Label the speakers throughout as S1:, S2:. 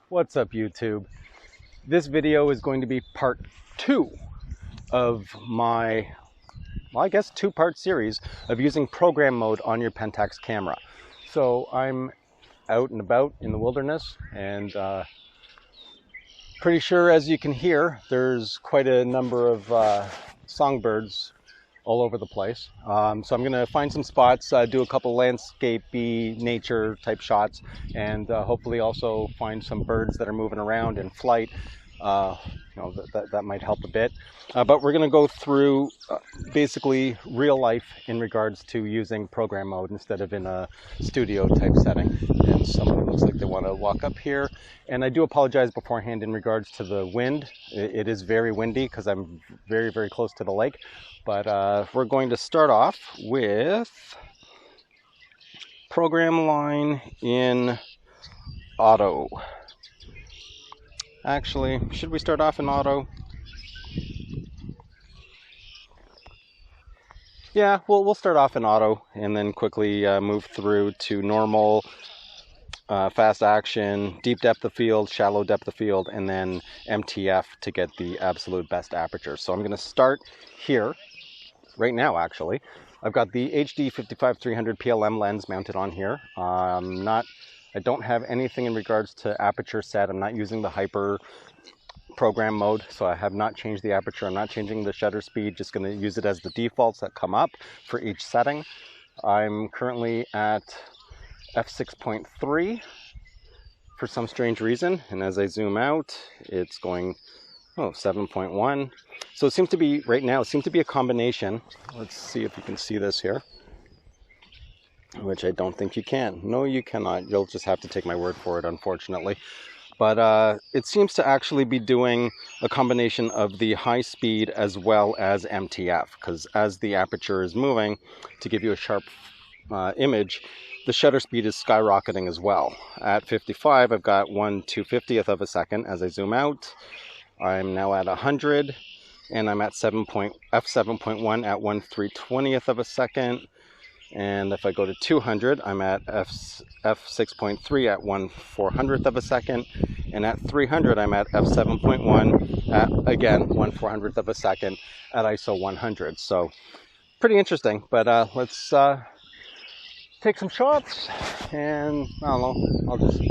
S1: What's up, YouTube? This video is going to be part 2 of my, well, I guess 2-part series of using program mode on your Pentax camera. So I'm out and about in the wilderness, and pretty sure, as you can hear, there's quite a number of songbirds all over the place. So I'm going to find some spots, do a couple landscapey nature type shots, and hopefully also find some birds that are moving around in flight. That might help a bit. But we're going to go through basically real life in regards to using program mode instead of in a studio type setting. And someone looks like they want to walk up here. And I do apologize beforehand in regards to the wind. It is very windy because I'm very, very close to the lake. But we're going to start off with program line in auto. Actually, should we start off in auto? Yeah, we'll start off in auto and then quickly move through to normal, fast action, deep depth of field, shallow depth of field, and then MTF to get the absolute best aperture. So I'm going to start here right now. Actually, I've got the HD 55-300 PLM lens mounted on here. I don't have anything in regards to aperture set. I'm not using the hyper program mode, so I have not changed the aperture. I'm not changing the shutter speed, just going to use it as the defaults that come up for each setting. I'm currently at f6.3 for some strange reason, and as I zoom out, it's going 7.1. So it seems to be, right now, it seems to be a combination. Let's see if you can see this here, which I don't think you can. No, you cannot. You'll just have to take my word for it, unfortunately. But it seems to actually be doing a combination of the high speed as well as MTF, because as the aperture is moving to give you a sharp image, the shutter speed is skyrocketing as well. At 55, I've got 1/250th of a second. As I zoom out, I'm now at 100, and I'm at f7.1 at 1/320th of a second. And if I go to 200, I'm at f6.3 at 1/400th of a second. And at 300, I'm at f7.1 at, again, 1/400th of a second at ISO 100. So pretty interesting. But let's take some shots. And I don't know, I'll just,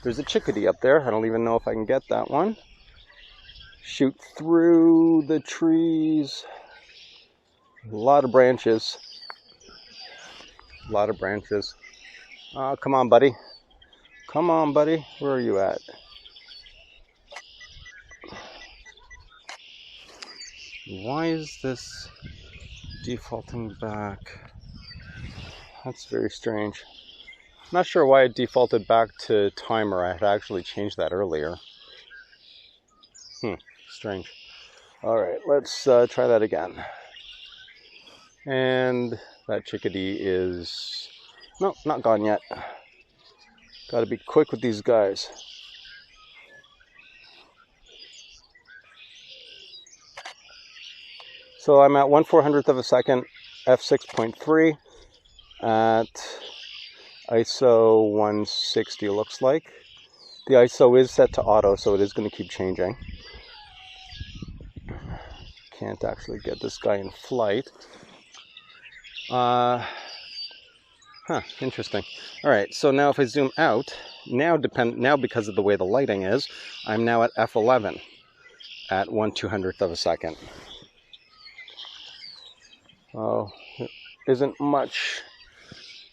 S1: there's a chickadee up there. I don't even know if I can get that one. Shoot through the trees. A lot of branches. A lot of branches. Oh, come on, buddy. Come on, buddy. Where are you at? Why is this defaulting back? That's very strange. Not sure why it defaulted back to timer. I had actually changed that earlier. Strange. All right, let's try that again. And that chickadee is, no, not gone yet. Got to be quick with these guys. So I'm at 1/400th of a second, f6.3 at ISO 160, looks like. The ISO is set to auto, so it is going to keep changing. Can't actually get this guy in flight. Interesting. All right, so now if I zoom out, now because of the way the lighting is, I'm now at f11 at 1/200th of a second. Oh, there isn't much,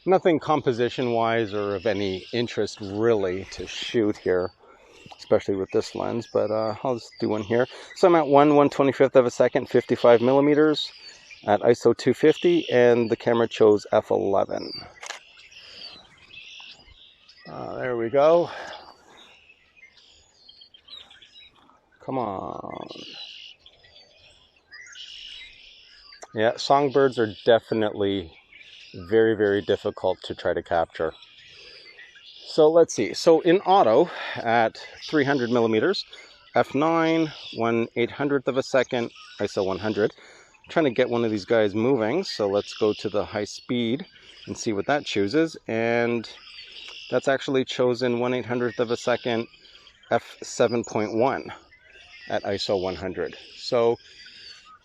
S1: nothing composition-wise or of any interest really to shoot here, especially with this lens, but I'll just do one here. So I'm at 1/125th of a second, 55 millimeters. At ISO 250, and the camera chose f11. There we go. Come on. Yeah, songbirds are definitely very, very difficult to try to capture. So let's see. So in auto, at 300 millimeters, f9, 1/800th of a second, ISO 100. Trying to get one of these guys moving, so let's go to the high speed and see what that chooses. And that's actually chosen 1/800th of a second f7.1 at ISO 100. So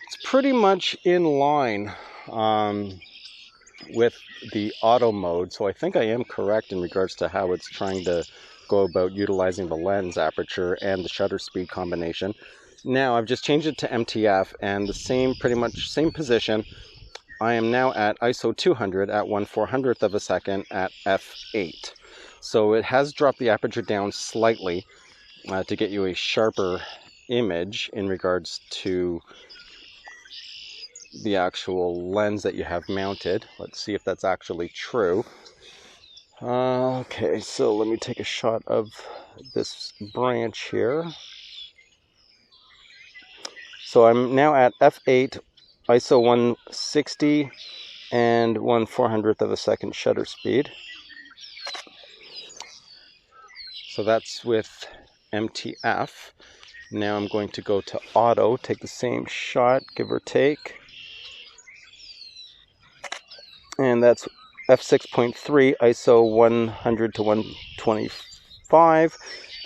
S1: it's pretty much in line with the auto mode. So I think I am correct in regards to how it's trying to go about utilizing the lens aperture and the shutter speed combination. Now I've just changed it to MTF, and the same, pretty much same position. I am now at ISO 200 at 1/400th of a second at f8. So it has dropped the aperture down slightly to get you a sharper image in regards to the actual lens that you have mounted. Let's see if that's actually true. Okay, so let me take a shot of this branch here. So I'm now at f8, ISO 160 and 1/400th of a second shutter speed. So that's with MTF. Now I'm going to go to auto, take the same shot, give or take. And that's f6.3, ISO 100 to 125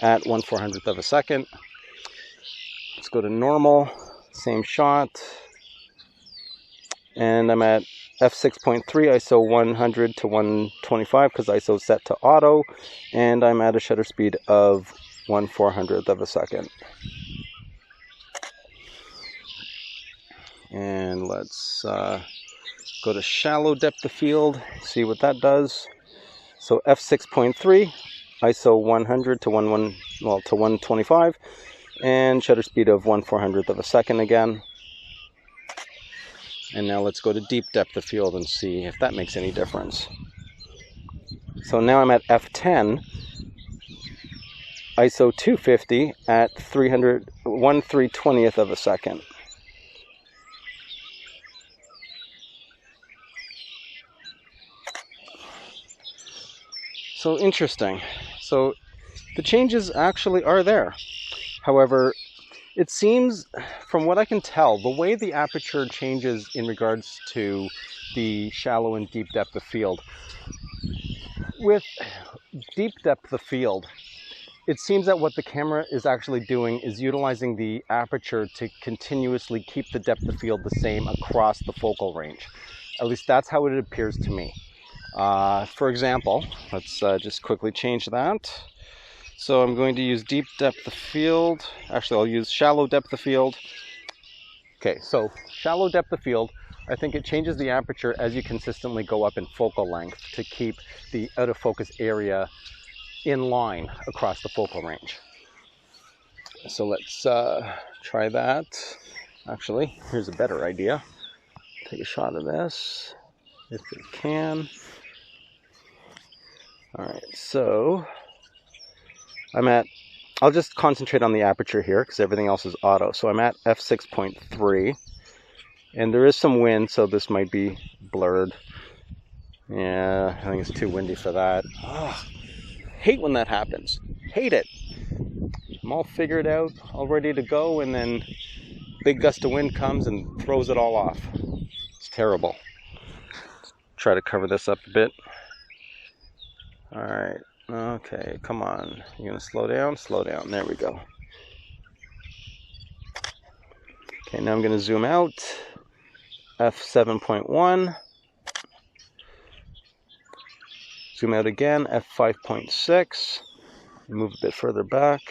S1: at 1/400th of a second. Let's go to normal, same shot. And I'm at f6.3, ISO 100 to 125 because ISO is set to auto. And I'm at a shutter speed of 1/400th of a second. And let's go to shallow depth of field, see what that does. So f6.3, ISO 100 to 125, and shutter speed of 1/400th of a second again. And now let's go to deep depth of field and see if that makes any difference. So now I'm at f10, ISO 250 at 1/320th of a second. So interesting. So the changes actually are there. However, it seems, from what I can tell, the way the aperture changes in regards to the shallow and deep depth of field. With deep depth of field, it seems that what the camera is actually doing is utilizing the aperture to continuously keep the depth of field the same across the focal range. At least that's how it appears to me. For example, let's just quickly change that. So I'm going to use deep depth of field. Actually, I'll use shallow depth of field. Okay, so shallow depth of field, I think it changes the aperture as you consistently go up in focal length to keep the out of focus area in line across the focal range. So let's try that. Actually, here's a better idea. Take a shot of this if we can. All right, so I'll just concentrate on the aperture here because everything else is auto. So I'm at f6.3, and there is some wind, so this might be blurred. Yeah, I think it's too windy for that. Oh, hate when that happens. Hate it. I'm all figured out, all ready to go, and then big gust of wind comes and throws it all off. It's terrible. Let's try to cover this up a bit. All right. Okay, come on. You're going to slow down? Slow down. There we go. Okay, now I'm going to zoom out. f7.1. Zoom out again. f5.6. Move a bit further back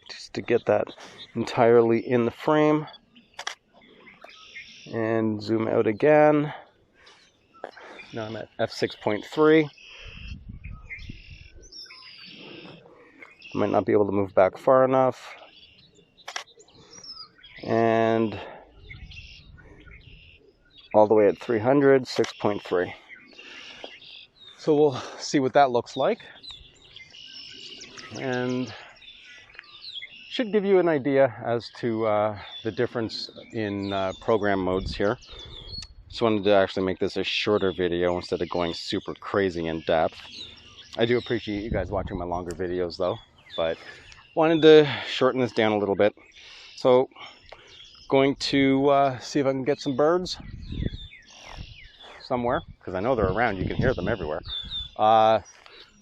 S1: just to get that entirely in the frame. And zoom out again. Now I'm at f6.3. I might not be able to move back far enough. And all the way at 300, 6.3. So we'll see what that looks like. And should give you an idea as to the difference in program modes here. Just wanted to actually make this a shorter video instead of going super crazy in depth. I do appreciate you guys watching my longer videos though, but wanted to shorten this down a little bit. So going to see if I can get some birds somewhere, because I know they're around. You can hear them everywhere.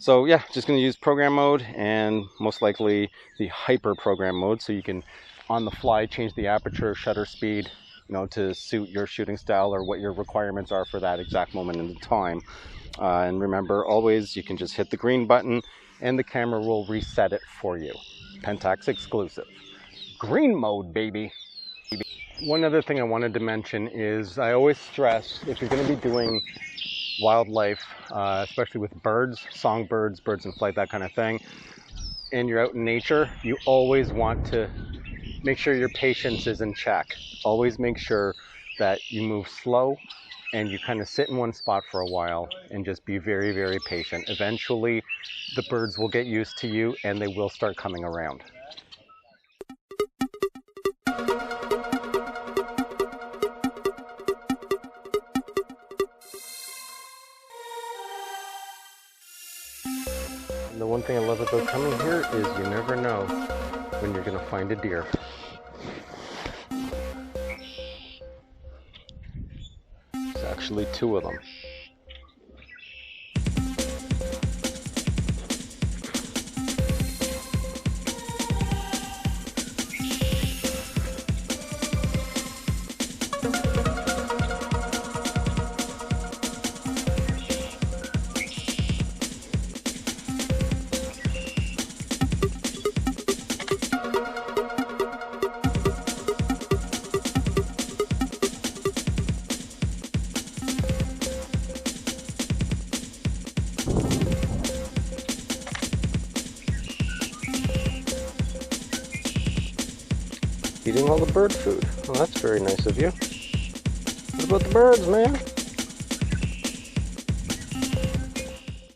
S1: So yeah, just going to use program mode and most likely the hyper program mode, so you can on the fly change the aperture, shutter speed, to suit your shooting style or what your requirements are for that exact moment in time. And remember, always you can just hit the green button and the camera will reset it for you. Pentax exclusive. Green mode, baby. One other thing I wanted to mention is I always stress, if you're going to be doing wildlife, especially with birds, songbirds, birds in flight, that kind of thing, and you're out in nature, you always want to make sure your patience is in check. Always make sure that you move slow and you kind of sit in one spot for a while and just be very, very patient. Eventually, the birds will get used to you and they will start coming around. The one thing I love about coming here is you never know when you're going to find a deer. There's actually 2 of them. Eating all the bird food. Well, that's very nice of you. What about the birds, man?